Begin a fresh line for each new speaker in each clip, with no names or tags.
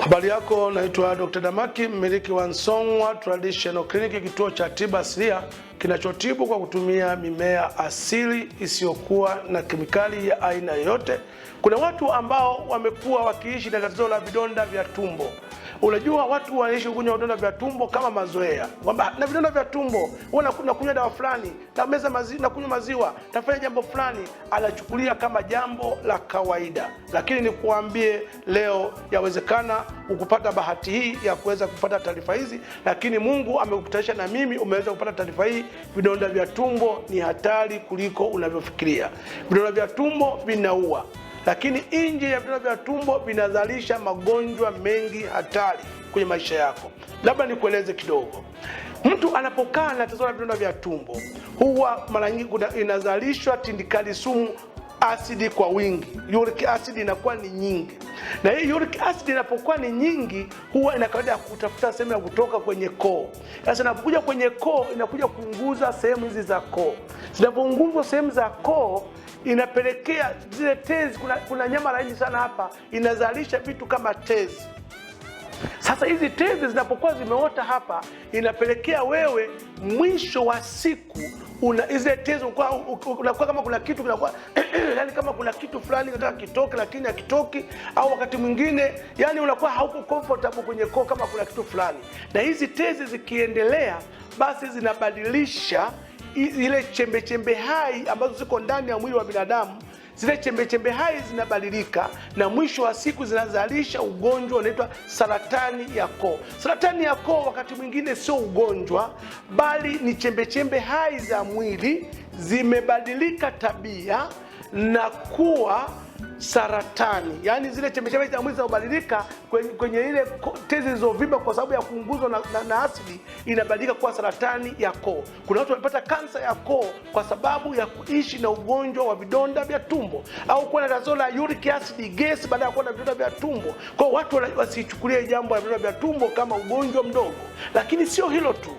Habari yako, naitwa Dr. Damaki, mmiliki wa Song'wa Traditional Clinic, kituo cha tiba asilia kinachotibu kwa kutumia mimea asili isiyokuwa na kemikali ya aina yoyote. Kuna watu ambao wamekuwa wakiishi na tatizo la vidonda vya tumbo. Unajua watu wanaishi kunywa vidonda vya tumbo kama mazoea. Kwamba na vidonda vya tumbo, nakunywa dawa fulani, na meza maziwa, na kunywa maziwa, nafanya jambo fulani, anachukulia kama jambo la kawaida. Lakini nikuambie leo, yawezekana ukupata bahati hii ya kuweza kupata taarifa hizi, lakini Mungu amekukutanisha na mimi, umeweza kupata taarifa hii. Vidonda vya tumbo ni hatari kuliko unavyofikiria. Vidonda vya tumbo vinaua, lakini nje ya vidonda vya tumbo vinazalisha magonjwa mengi hatari kwenye maisha yako. Labda nikueleze kidogo. Mtu anapokaa na tatizo la vidonda vya tumbo, huwa mara nyingi inazalishwa tindikali sumu asidi kwa wingi. Uric acid inakuwa ni nyingi. Na hii uric acid inapokuwa ni nyingi, huwa ina kawaida ya kutafuta sehemu ya kutoka kwenye koo. Sasa inapokuja kwenye koo, inakuja kuunguza sehemu hizi za koo. Zinapounguzwa sehemu za koo, inapelekea zile tezi, kuna nyama laini sana hapa, inazalisha vitu kama tezi. Sasa hizi tezi zinapokuwa zimeota hapa, inapelekea wewe mwisho wa siku hizi tezi unakuwa kama kuna kitu kinakuwa yani kama kuna kitu fulani kinataka kitoke lakini hakitoki, au wakati mwingine yani unakuwa hauko comfortable kwenye koo kama kuna kitu fulani. Na hizi tezi zikiendelea, basi zinabadilisha ile chembe hai ambazo ziko ndani ya mwili wa binadamu. Zile chembe hai zinabadilika, na mwisho wa siku zinazalisha ugonjwa unaitwa saratani ya koo. Saratani ya koo wakati mwingine sio ugonjwa, bali ni chembe hai za mwili zimebadilika tabia na kuwa saratani. Yaani zile chembe za mwili zinabadilika kwenye ile tezi zilizovimba kwa sababu ya kuunguzwa na asidi, inabadilika kuwa saratani ya koo. Kuna watu wanapata kansa ya koo kwa sababu ya kuishi na ugonjwa wa vidonda vya tumbo, au kuwa na tatizo la uric acid gas baada ya kuwa na vidonda vya tumbo. Kwa watu wasichukulie jambo la vidonda vya tumbo kama ugonjwa mdogo. Lakini sio hilo tu.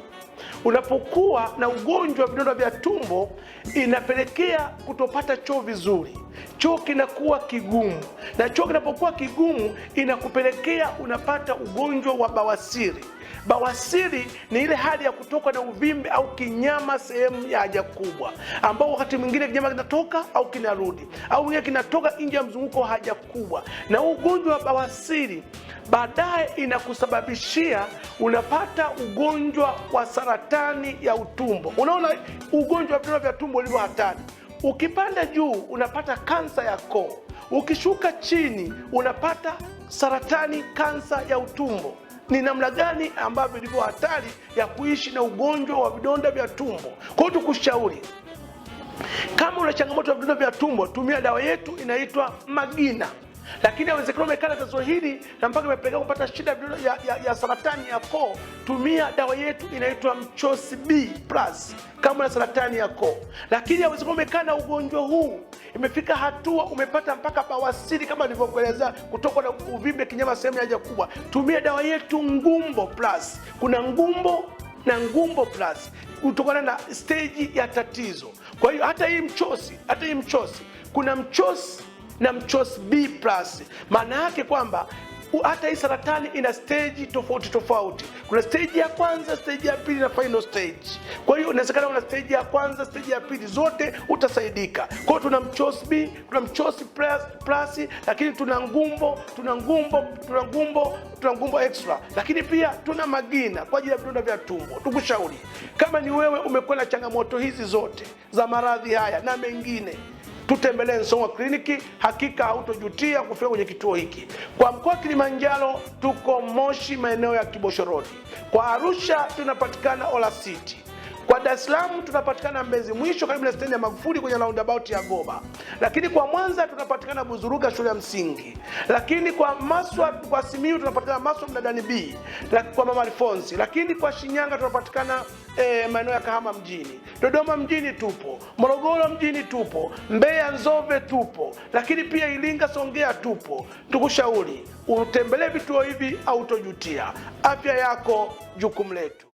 Unapokuwa na ugonjwa wa vidonda vya tumbo, inapelekea kutopata choo vizuri. Choo kinakuwa kigumu, na choo kinapokuwa kigumu inakupelekea unapata ugonjwa wa bawasiri. Bawasiri ni ile hali ya kutoka na uvimbe au kinyama sehemu ya haja kubwa, ambao wakati mwingine kinyama kinatoka au kinarudi, au mwingine kinatoka nje ya mzunguko wa haja kubwa. Na ugonjwa wa bawasiri baadaye inakusababishia unapata ugonjwa wa saratani ya utumbo. Unaona ugonjwa wa vidonda vya tumbo ulivyo hatari. Ukipanda juu unapata kansa ya koo, ukishuka chini unapata saratani, kansa ya utumbo. Ni namna gani ambavyo ilivyo hatari ya kuishi na ugonjwa wa vidonda vya tumbo. Kwa hiyo tukushauri, kama una changamoto ya vidonda vya tumbo, tumia dawa yetu inaitwa Magina. Lakini inawezekana umekana tatizo hili na mpaka imepelekea kupata shida ya saratani ya koo, tumia dawa yetu inaitwa Mchosi B Plus kama na saratani ya koo. Lakini inawezekana umekana ugonjwa huu, imefika hatua umepata mpaka bawasiri kama nilivyokueleza, kutoka na uvimbe kinyama sehemu ya haja kubwa, tumia dawa yetu Ngumbo Plus. Kuna Ngumbo na Ngumbo Plus kutokana na stage ya tatizo. Kwa hiyo hata hii mchosi, kuna mchosi na Mchosi B Plus. Maana yake kwamba hata hii saratani ina stage tofauti. Kuna stage ya kwanza, stage ya pili na final stage. Kwa hiyo inawezekana una stage ya kwanza, stage ya pili, zote utasaidika. Kwa hiyo tuna Mchosi B, tuna Mchosi Plus, lakini tuna Ngumbo Extra, lakini pia tuna Magina kwa ajili ya vidonda vya tumbo. Tukushauri, kama ni wewe umekuwa na changamoto hizi zote za maradhi haya na mengine, tutembelee Song'wa Kliniki. Hakika hautojutia kufika kwenye kituo hiki. Kwa mkoa wa Kilimanjaro tuko Moshi, maeneo ya Kibosho Road. Kwa Arusha tunapatikana Ola City. Kwa Dar es Salaam tunapatikana Mbezi Mwisho karibu na stendi ya Magufuli kwenye roundabout ya Goba. Lakini kwa Mwanza tunapatikana Buzuruga shule ya msingi. Lakini kwa Simiyu tunapatikana Maswa Mnadani B kwa Mama Alfonsi. Lakini kwa Shinyanga tunapatikana maeneo ya Kahama mjini. Dodoma mjini tupo, Morogoro mjini tupo, Mbeya Nzove tupo, lakini pia Iringa Songea tupo. Tukushauri utembelee vituo hivi au utojutia. Afya yako jukumu letu.